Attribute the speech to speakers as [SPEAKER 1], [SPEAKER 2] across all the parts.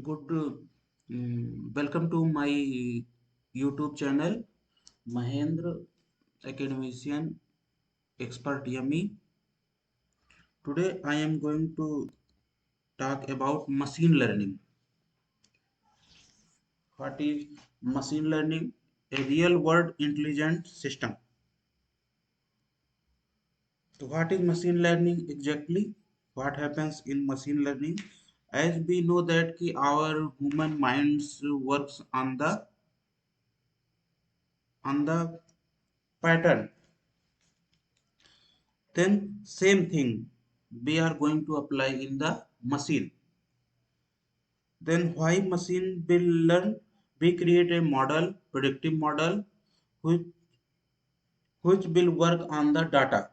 [SPEAKER 1] Good. Welcome to my YouTube channel, Mahendra Academician Expert Yummy. Today I am going to talk about machine learning. What is machine learning? A real world intelligent system. So what is machine learning exactly? What happens in machine learning? As we know that our human minds works on the pattern. Then same thing we are going to apply in the machine. Then why machine will learn? We create a model, predictive model, which which will work on the data.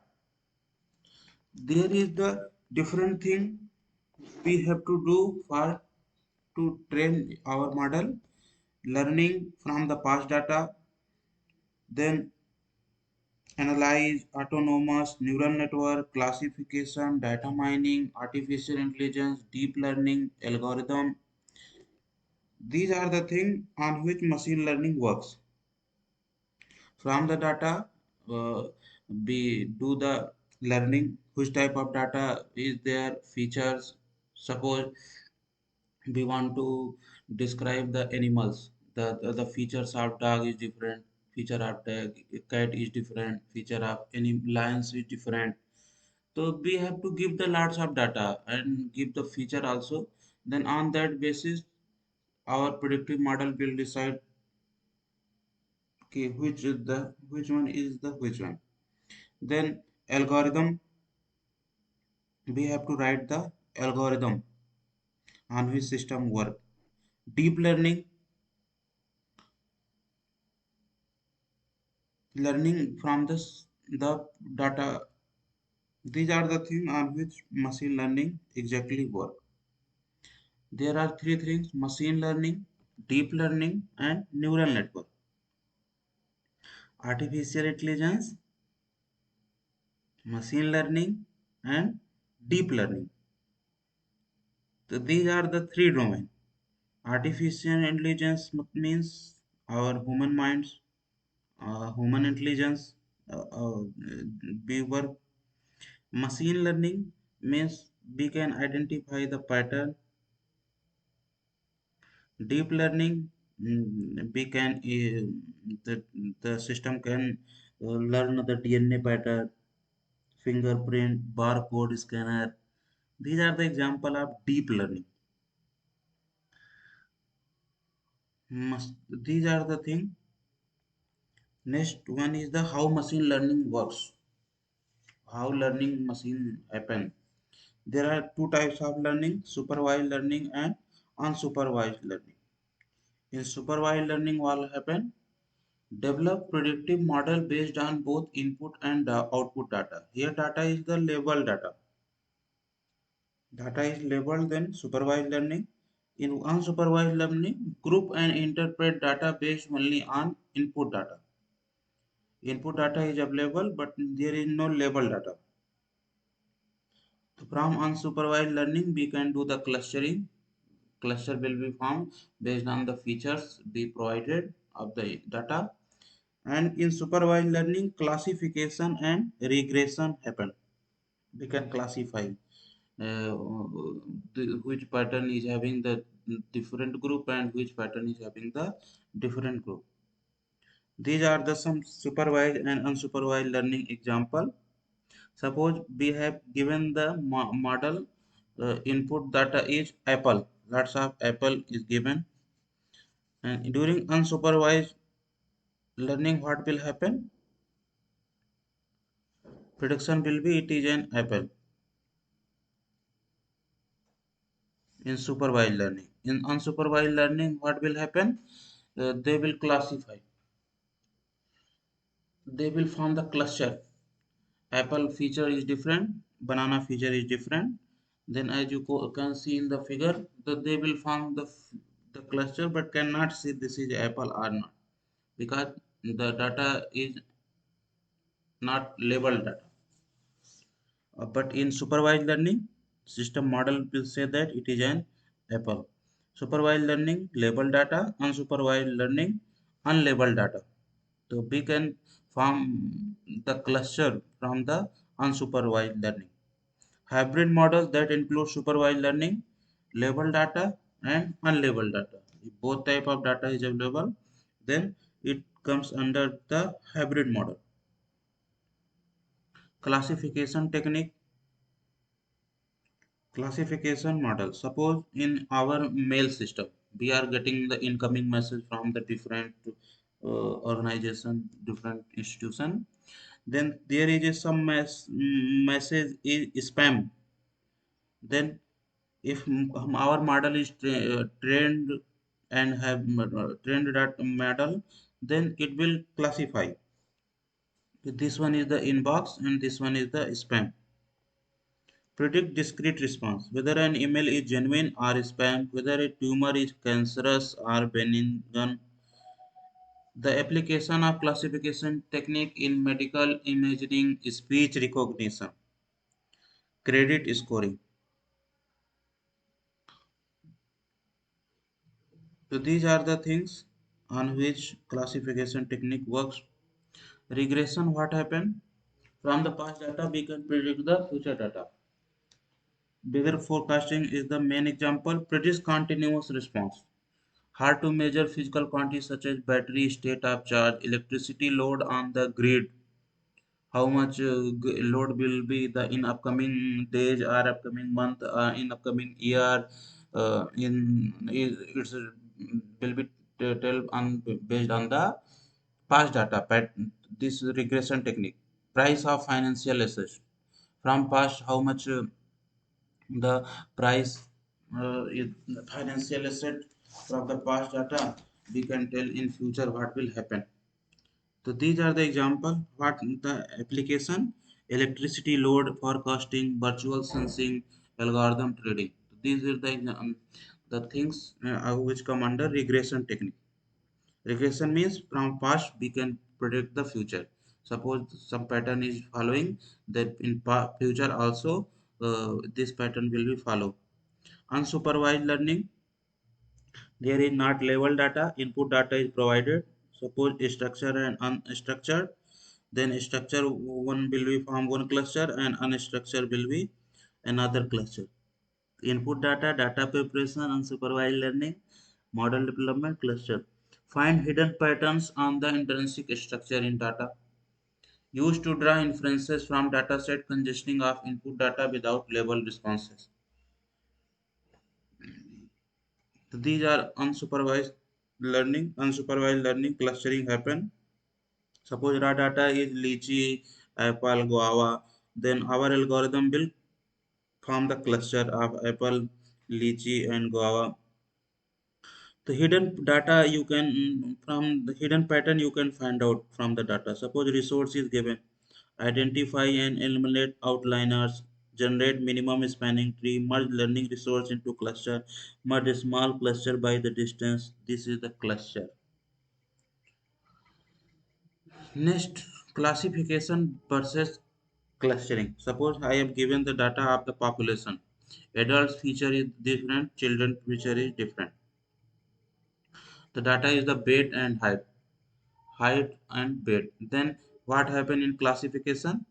[SPEAKER 1] There is the different thing we have to do for to train our model, learning from the past data, then analyze, autonomous neural network, classification, data mining, artificial intelligence, deep learning, algorithm. These are the things on which machine learning works. From the data, uh, we do the learning, which type of data is there, features. Suppose we want to describe the animals. The features of dog is different, feature of cat is different, feature of any lions is different. So we have to give the lots of data and give the feature also. Then on that basis, our predictive model will decide okay, which one. Then algorithm, we have to write the algorithm on which system work. Deep learning, learning from the data. These are the things on which machine learning exactly work. There are three things: machine learning, deep learning, and neural network. Artificial intelligence, machine learning, and deep learning. So these are the three domains. Artificial intelligence means our human minds, human intelligence, we work. Machine learning means we can identify the pattern. Deep learning, we can the system can learn the DNA pattern, fingerprint, barcode scanner. These are the example of deep learning. These are the thing. Next one is the how machine learning works. How learning machine happen. There are two types of learning: supervised learning and unsupervised learning. In supervised learning, what will happen? Develop predictive model based on both input and output data. Here data is the labeled data. Data is labeled. Then supervised learning. In unsupervised learning, group and interpret data based only on input data. Input data is available, but there is no label data. So from unsupervised learning, we can do the clustering. Cluster will be formed based on the features we provided of the data. And in supervised learning, classification and regression happen. We can classify which pattern is having the different group and which pattern is having the different group. These are the some supervised and unsupervised learning example. Suppose we have given the model input data is apple. Lots of apple is given, and during unsupervised learning, what will happen? Prediction will be it is an apple. In supervised learning, in unsupervised learning, what will happen? They will classify, they will form the cluster. Apple feature is different, banana feature is different. Then as you can see in the figure that they will form the cluster, but cannot see this is apple or not, because the data is not labeled data. But in supervised learning, system model will say that it is an apple. Supervised learning, labeled data, unsupervised learning, unlabeled data. So we can form the cluster from the unsupervised learning. Hybrid models that include supervised learning, labeled data, and unlabeled data. If both type of data is available, then it comes under the hybrid model. Classification technique, classification model. Suppose in our mail system, we are getting the incoming message from the different organization, different institution. Then there is a some message is spam. Then if our model is trained and have trained that model, then it will classify. This one is the inbox and this one is the spam. Predict discrete response, whether an email is genuine or spam, whether a tumor is cancerous or benign. The application of classification technique in medical imaging, speech recognition, credit scoring. So these are the things on which classification technique works. Regression, what happened? From the past data, we can predict the future data. Weather forecasting is the main example. Predict continuous response. Hard to measure physical quantities such as battery, state of charge, electricity load on the grid, how much load will be the in upcoming days or upcoming month, in upcoming year, it's will be tell on based on the past data. This regression technique. Price of financial assets from past, how much the price is the financial asset from the past data, we can tell in future what will happen. So these are the example. What the application? Electricity load forecasting, virtual sensing, algorithm trading. These are the things which come under regression technique. Regression means from past we can predict the future. Suppose some pattern is following, that in future also this pattern will be follow. Unsupervised learning, there is not labeled data, input data is provided. Suppose structure and unstructured, then structure one will be from one cluster and unstructured will be another cluster. Input data, data preparation, unsupervised learning, model development, cluster. Find hidden patterns on the intrinsic structure in data. Used to draw inferences from dataset consisting of input data without labeled responses. So these are unsupervised learning. Unsupervised learning clustering happen. Suppose raw data is lychee, apple, guava. Then our algorithm will form the cluster of apple, lychee, and guava. The hidden data you can from the hidden pattern you can find out from the data. Suppose resource is given. Identify and eliminate outliners. Generate minimum spanning tree. Merge learning resource into cluster. Merge a small cluster by the distance. This is the cluster. Next, classification versus clustering. Suppose I have given the data of the population. Adults feature is different, children feature is different. The data is the weight and height and weight. Then what happen in classification?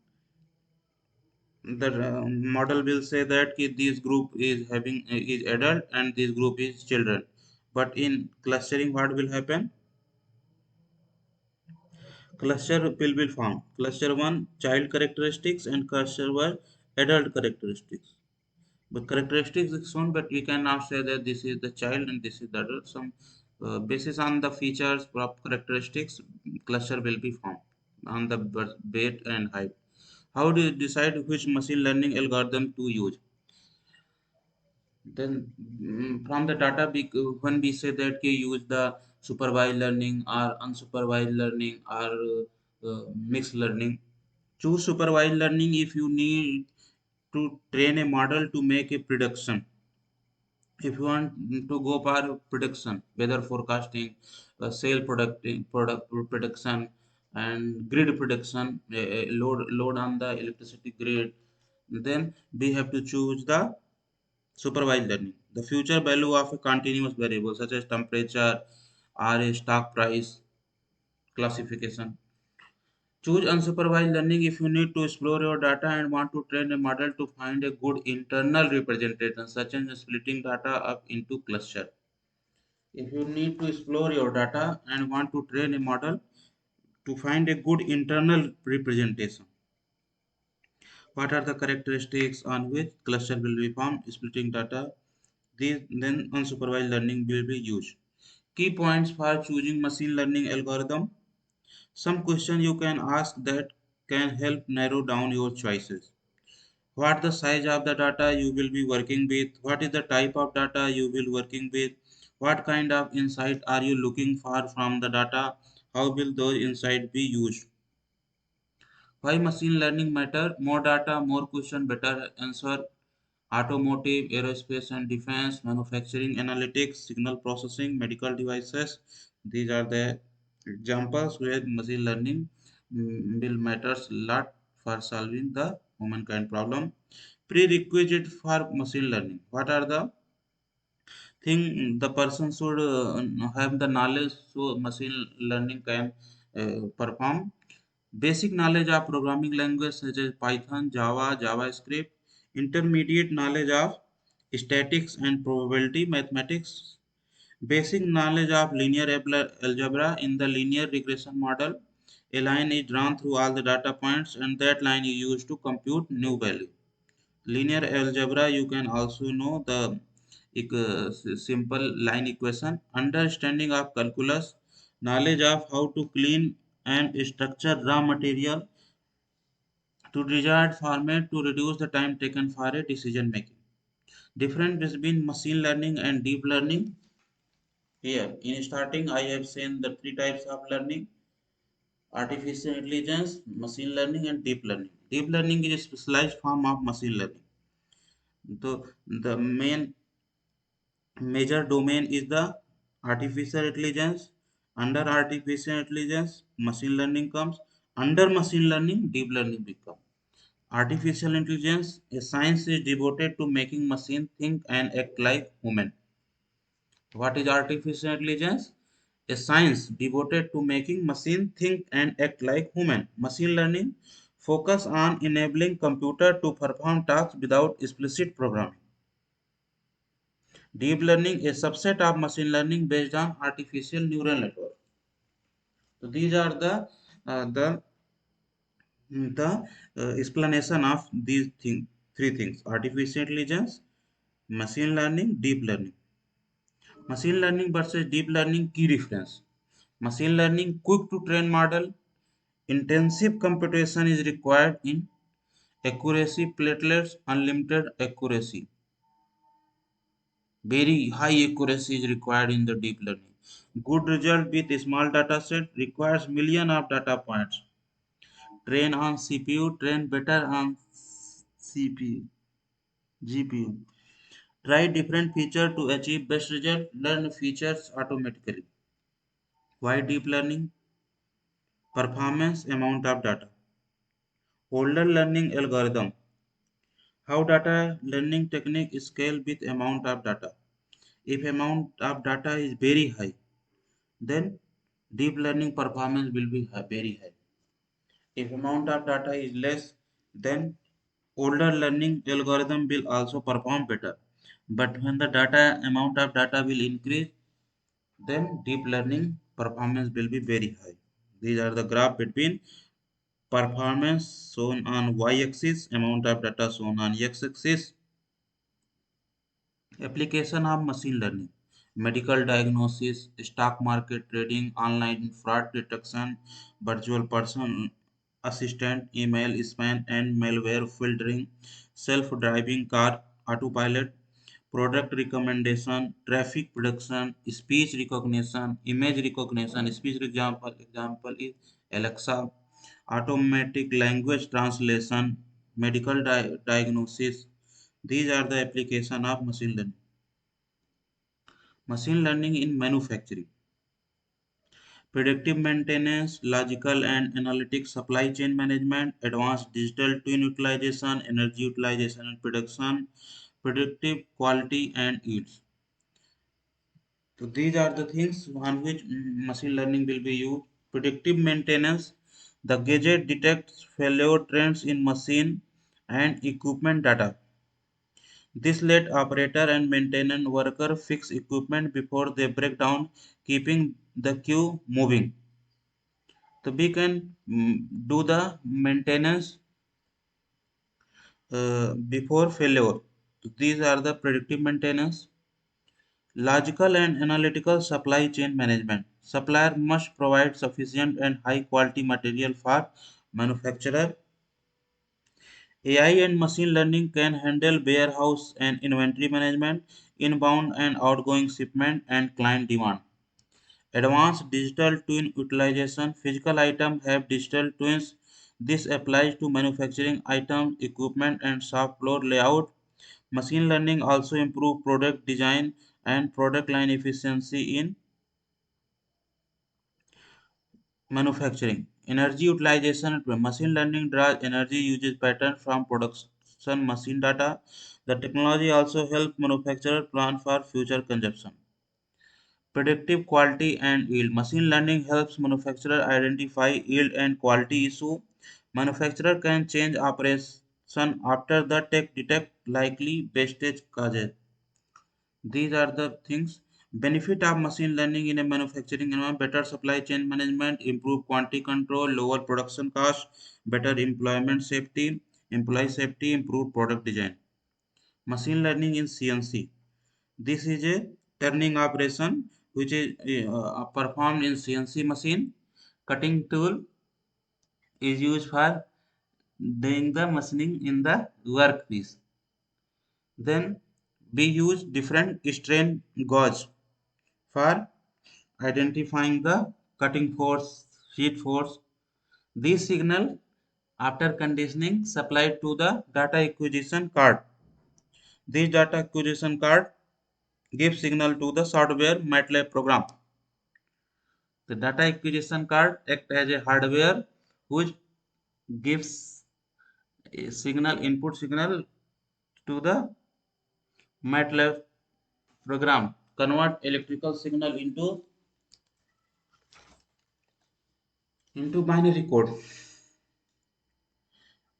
[SPEAKER 1] The model will say that this group is having is adult and this group is children. But in clustering, what will happen? Cluster will be formed. Cluster 1 child characteristics and cluster 1 adult characteristics. But characteristics is shown, but we can now say that this is the child and this is the adult. Some basis on the features of characteristics, cluster will be formed on the weight and height. How do you decide which machine learning algorithm to use? Then from the data, when we say that we use the supervised learning or unsupervised learning or mixed learning, choose supervised learning if you need to train a model to make a prediction. If you want to go for prediction, weather forecasting, sale product prediction, and grid prediction, load on the electricity grid, then we have to choose the supervised learning. The future value of a continuous variable such as temperature or a stock price classification. Choose unsupervised learning if you need to explore your data and want to train a model to find a good internal representation, such as splitting data up into cluster. If you need to explore your data and want to train a model to find a good internal representation, what are the characteristics on which cluster will be formed? Splitting data. These then unsupervised learning will be used. Key points for choosing machine learning algorithm. Some question you can ask that can help narrow down your choices. What the size of the data you will be working with? What is the type of data you will working with? What kind of insight are you looking for from the data? How will those insights be used? Why machine learning matter? More data, more question, better answer. Automotive, aerospace and defense, manufacturing, analytics, signal processing, medical devices. These are the examples where machine learning will matters a lot for solving the humankind problem. Prerequisite for machine learning. What are the thing the person should have the knowledge so machine learning can perform? Basic knowledge of programming language such as Python, Java, JavaScript, intermediate knowledge of statistics and probability mathematics, basic knowledge of linear algebra in the linear regression model. A line is drawn through all the data points and that line is used to compute new value. Linear algebra you can also know the simple line equation. Understanding of calculus, knowledge of how to clean and structure raw material to desired format to reduce the time taken for a decision making. Difference between machine learning and deep learning. Here, in starting, I have seen the three types of learning: artificial intelligence, machine learning, and deep learning. Deep learning is a specialized form of machine learning. The main major domain is the artificial intelligence. Under artificial intelligence, machine learning comes. Under machine learning, deep learning becomes. Artificial intelligence, a science is devoted to making machine think and act like human. What is artificial intelligence? A science devoted to making machine think and act like human. Machine learning focus on enabling computer to perform tasks without explicit programming. Deep learning, a subset of machine learning based on artificial neural network. So these are the explanation of three things: artificial intelligence, machine learning, deep learning. Machine learning versus deep learning key difference. Machine learning quick to train model, intensive computation is required in accuracy platelets, unlimited accuracy. Very high accuracy is required in the deep learning. Good result with a small data set requires million of data points. Train on CPU, train better on CPU, GPU. Try different feature to achieve best result. Learn features automatically. Why deep learning? Performance, amount of data. Older learning algorithm. How data learning technique scale with amount of data. If amount of data is very high, then deep learning performance will be very high. If amount of data is less, then older learning algorithm will also perform better. But when the data amount of data will increase, then deep learning performance will be very high. These are the graph between performance shown on y-axis, amount of data shown on x-axis. Application of machine learning: medical diagnosis, stock market trading, online fraud detection, virtual person assistant, email spam and malware filtering, self-driving car, autopilot, product recommendation, traffic prediction, speech recognition, image recognition. Speech example is Alexa, automatic language translation, medical diagnosis. These are the application of machine learning. Machine learning in manufacturing: predictive maintenance, logical and analytic supply chain management, advanced digital twin utilization, energy utilization and production, predictive, quality, and yields. So these are the things on which machine learning will be used. Predictive maintenance. The gadget detects failure trends in machine and equipment data. This let operator and maintenance worker fix equipment before they break down, keeping the queue moving. So we can do the maintenance before failure. These are the predictive maintenance. Logical and analytical supply chain management. Supplier must provide sufficient and high quality material for manufacturer. AI and machine learning can handle warehouse and inventory management, inbound and outgoing shipment, and client demand. Advanced digital twin utilization. Physical items have digital twins. This applies to manufacturing items, equipment, and shop floor layout. Machine learning also improve product design and product line efficiency in manufacturing. Energy utilization. Machine learning draws energy usage patterns from production machine data. The technology also helps manufacturers plan for future consumption. Predictive quality and yield. Machine learning helps manufacturer identify yield and quality issue. Manufacturer can change operation after the tech detect likely wastage causes. These are the things. Benefit of machine learning in a manufacturing environment: better supply chain management, improve quantity control, lower production cost, better employee safety, improved product design. Machine learning in CNC. This is a turning operation which is performed in CNC machine. Cutting tool is used for doing the machining in the workpiece. Then we use different strain gauge for identifying the cutting force, sheet force. These signal after conditioning supplied to the data acquisition card. This data acquisition card gives signal to the software MATLAB program. The data acquisition card acts as a hardware which gives a signal input signal to the MATLAB program, convert electrical signal into binary code.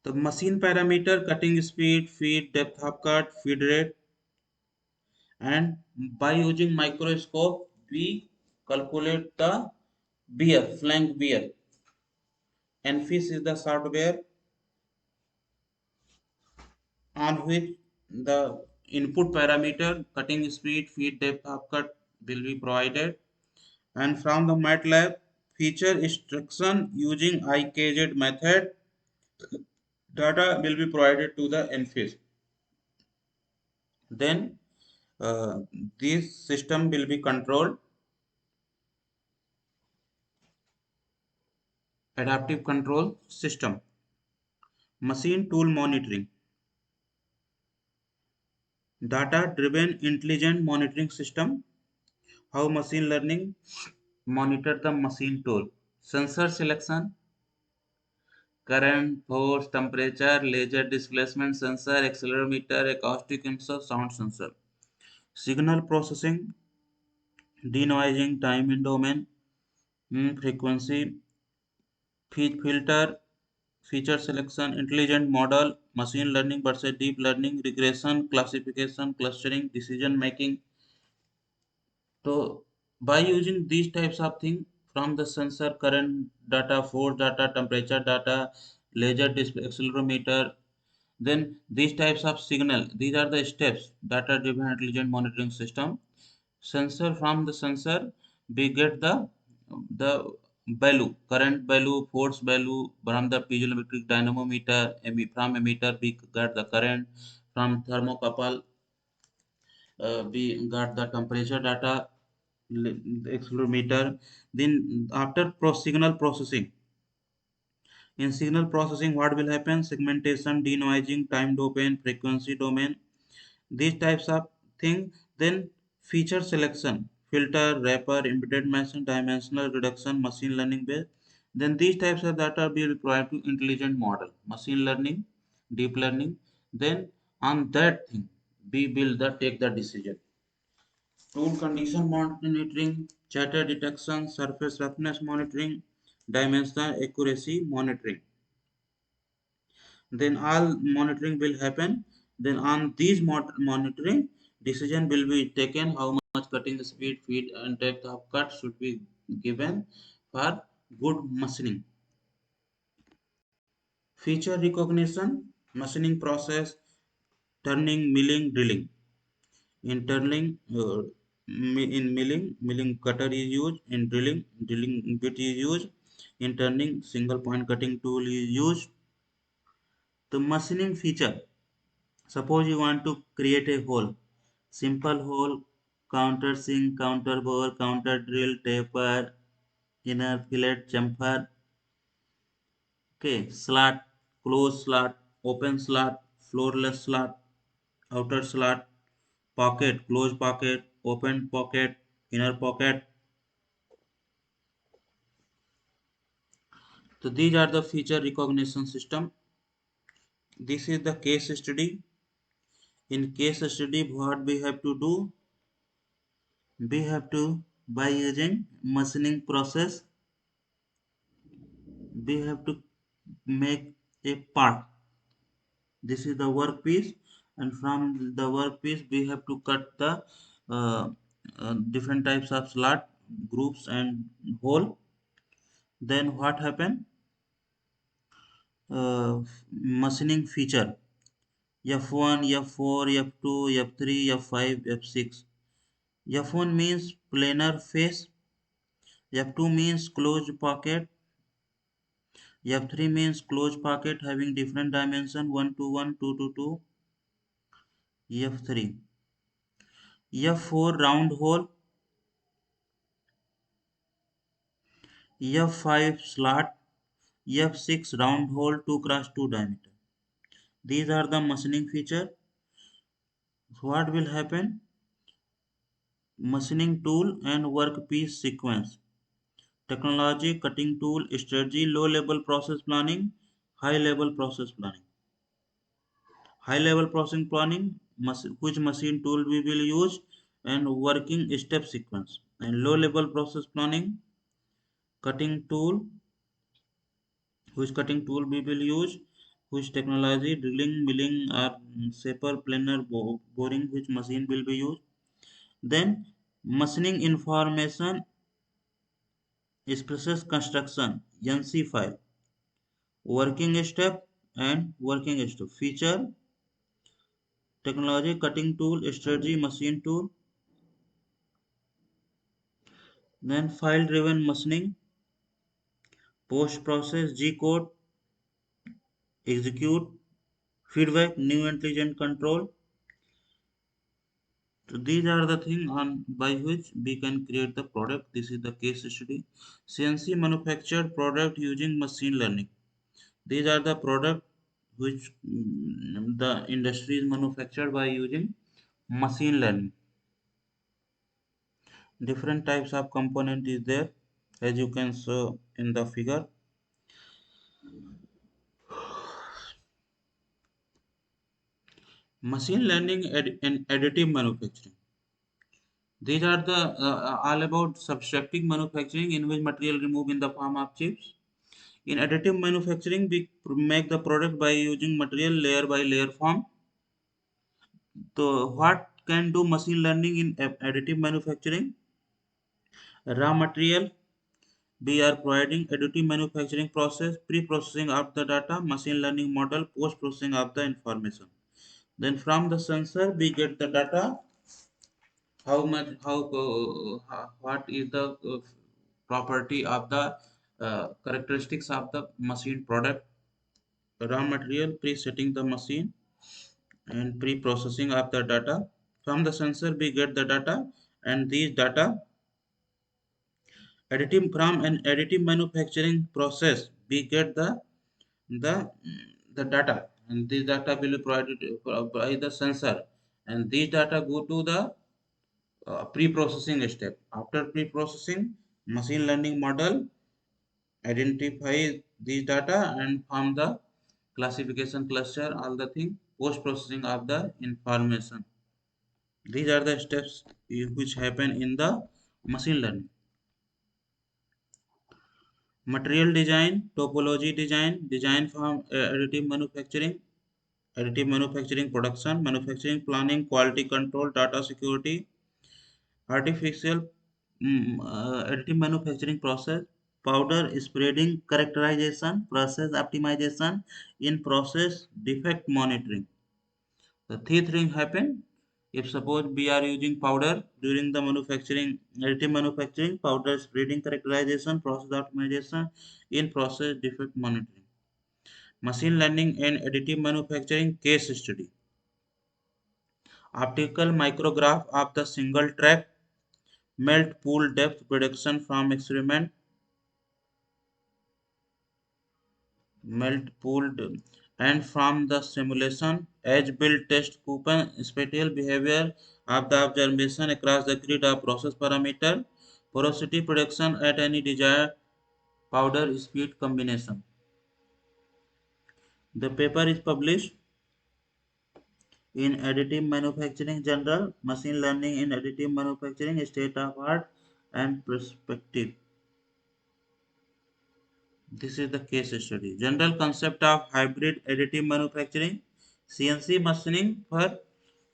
[SPEAKER 1] The machine parameter: cutting speed, feed, depth of cut, feed rate, and by using microscope we calculate the beer, flank beer. NFIS is the software on which the input parameter, cutting speed, feed, depth of cut will be provided, and from the MATLAB feature instruction using IKZ method data will be provided to the NFIS. Then uh, this system will be controlled. Adaptive control system. Machine tool monitoring. Data driven intelligent monitoring system. How machine learning monitor the machine tool. Sensor selection: current, force, temperature, laser displacement sensor, accelerometer, acoustic sensor, sound sensor. Signal processing: denoising, time in domain, frequency, filter, feature selection, intelligent model, machine learning versus deep learning, regression, classification, clustering, decision making. So by using these types of things from the sensor, current data, force data, temperature data, laser display, accelerometer, then these types of signal, these are the steps. Data driven intelligent monitoring system. Sensor, from the sensor we get the value, current value, force value. From the piezoelectric dynamometer, from emitter we get the current. From thermocouple we got the temperature data, the accelerometer. Then after signal processing, in signal processing what will happen: segmentation, denoising, time domain, frequency domain, these types of thing. Then feature selection: filter, wrapper, embedded machine, dimensional reduction, machine learning based. Then these types of data will be required to intelligent model, machine learning, deep learning. Then on that thing B will the take the decision. Tool condition monitoring, chatter detection, surface roughness monitoring, dimensional accuracy monitoring. Then all monitoring will happen. Then on these monitoring, decision will be taken how much cutting speed, feed and depth of cut should be given for good machining. Feature recognition, machining process, turning, milling, drilling. In turning, in milling cutter is used. In drilling bit is used. In turning, single point cutting tool is used. The machining feature. Suppose you want to create a hole. Simple hole, counter sink, counter bore, counter drill, taper, inner fillet, chamfer. Okay, slot, close slot, open slot, floorless slot, outer slot, pocket, close pocket, open pocket, inner pocket. So these are the feature recognition system. This is the case study. In case study, what we have to do? We have to, by using machining process, we have to make a part. This is the workpiece, and from the workpiece we have to cut the different types of slot, groups and hole. Then what happen? Machining feature F1, F4, F2, F3, F5, F6. F1 means planar face, F2 means closed pocket, F3 means closed pocket having different dimension 1 to 1, 2 to 2, F3. F4 round hole, F5 slot, F6 round hole 2 cross 2 diameter. These are the machining feature. So what will happen? Machining tool and workpiece sequence. Technology, cutting tool, strategy, low level process planning, high level process planning. High level processing planning, which machine tool we will use and working step sequence. And low level process planning, cutting tool, which cutting tool we will use, which technology, drilling, milling or shaper, planer, boring, which machine will be used. Then machining information is process construction, NC file, working step and working step. Feature, technology, cutting tool, strategy, machine tool. Then file driven machining, post process, G code, execute, feedback, new intelligent control. So these are the things on by which we can create the product. This is the case study. CNC manufactured product using machine learning. These are the product which the industry is manufactured by using machine learning. Different types of component is there as you can see in the figure. Machine learning and additive manufacturing. These are the all about subtractive manufacturing in which material removed in the form of chips. In additive manufacturing, we make the product by using material layer by layer form. So what can do machine learning in additive manufacturing? Raw material, we are providing additive manufacturing process, pre-processing of the data, machine learning model, post-processing of the information. Then from the sensor, we get the data, how much, what is the property of the characteristics of the machine product, raw material, pre-setting the machine and pre-processing of the data. From the sensor, we get the data and these data additive from an additive manufacturing process we get the the data and this data will be provided by the sensor and these data go to the pre-processing step. After pre-processing, machine learning model identifies these data and form the classification cluster, all the thing, post processing of the information. These are the steps which happen in the machine learning. Material design, topology design, design from additive manufacturing production, manufacturing planning, quality control, data security, artificial additive manufacturing process, powder spreading, characterization, process optimization, in process defect monitoring. The three things happen if suppose we are using powder during the manufacturing, additive manufacturing, powder spreading, characterization, process optimization, in process defect monitoring. Machine learning and additive manufacturing case study. Optical micrograph of the single track melt pool depth prediction from experiment. Melt pooled and from the simulation. Edge build test coupon spatial behavior of the observation across the grid of process parameter. Porosity prediction at any desired powder speed combination. The paper is published in Additive Manufacturing Journal, Machine Learning in Additive Manufacturing, State of Art and Perspective. This is the case study. General concept of hybrid additive manufacturing, CNC machining for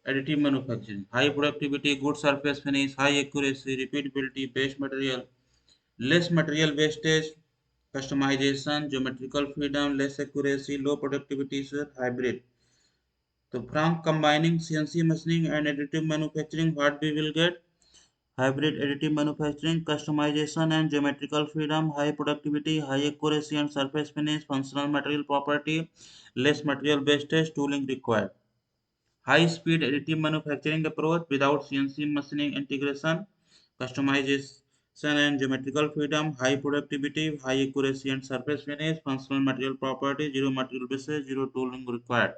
[SPEAKER 1] additive manufacturing. High productivity, good surface finish, high accuracy, repeatability, best material, less material wastage, customization, geometrical freedom, less accuracy, low productivity, so hybrid. So from combining CNC machining and additive manufacturing, what we will get? Hybrid additive manufacturing, customization and geometrical freedom, high productivity, high accuracy and surface finish, functional material property, less material wastage, tooling required. High speed additive manufacturing approach without CNC machining integration, customization and geometrical freedom, high productivity, high accuracy and surface finish, functional material property, zero material wastage, zero tooling required.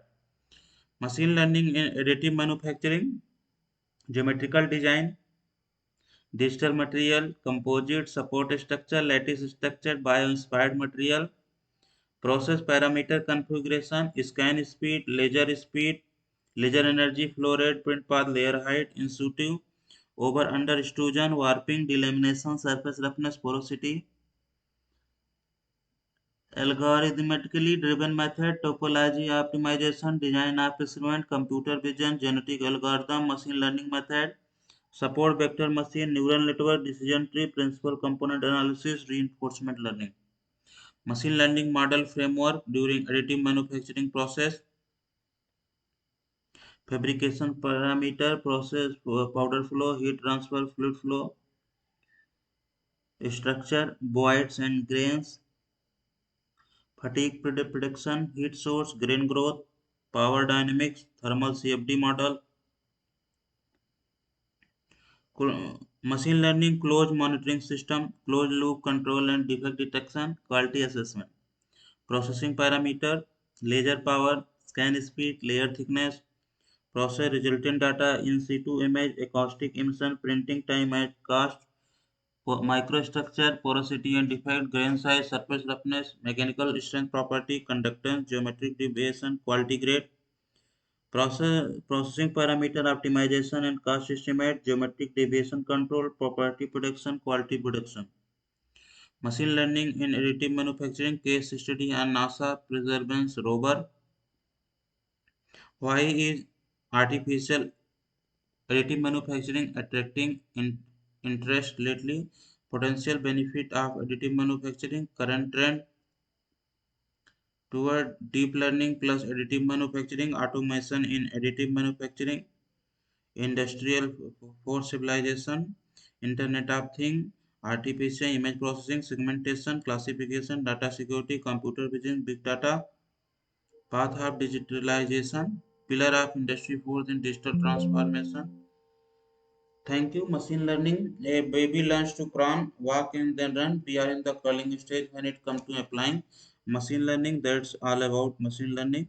[SPEAKER 1] Machine learning in additive manufacturing, geometrical design, digital material, composite, support structure, lattice structure, bio-inspired material, process parameter configuration, scan speed, laser energy, flow rate, print path, layer height, in situ, over under extrusion, warping, delamination, surface roughness, porosity, algorithmically driven method, topology optimization, design of experiment, computer vision, genetic algorithm, machine learning method, support vector machine, neural network, decision tree, principal component analysis, reinforcement learning. Machine learning model framework during additive manufacturing process, fabrication parameter, process, powder flow, heat transfer, fluid flow, structure, voids and grains, fatigue prediction, heat source, grain growth, power dynamics, thermal CFD model, machine learning closed monitoring system, closed loop control and defect detection, quality assessment. Processing parameter, laser power, scan speed, layer thickness, process resultant data, in situ image, acoustic emission, printing time at cost, microstructure, porosity and defect, grain size, surface roughness, mechanical strength property, conductance, geometric deviation, quality grade, processing parameter optimization and cost estimate, geometric deviation control, property prediction, quality prediction. Machine learning in additive manufacturing case study on NASA Perseverance rover. Why is artificial additive manufacturing attracting interest lately? Potential benefit of additive manufacturing, current trend toward deep learning plus additive manufacturing, automation in additive manufacturing, industrial 4 civilization, Internet of Things, artificial image processing, segmentation, classification, data security, computer vision, big data, path of digitalization, pillar of industry 4 in digital transformation. Thank you. Machine learning. A baby learns to crawl, walk, and then run. We are in the crawling stage when it comes to applying machine learning. That's all about machine learning.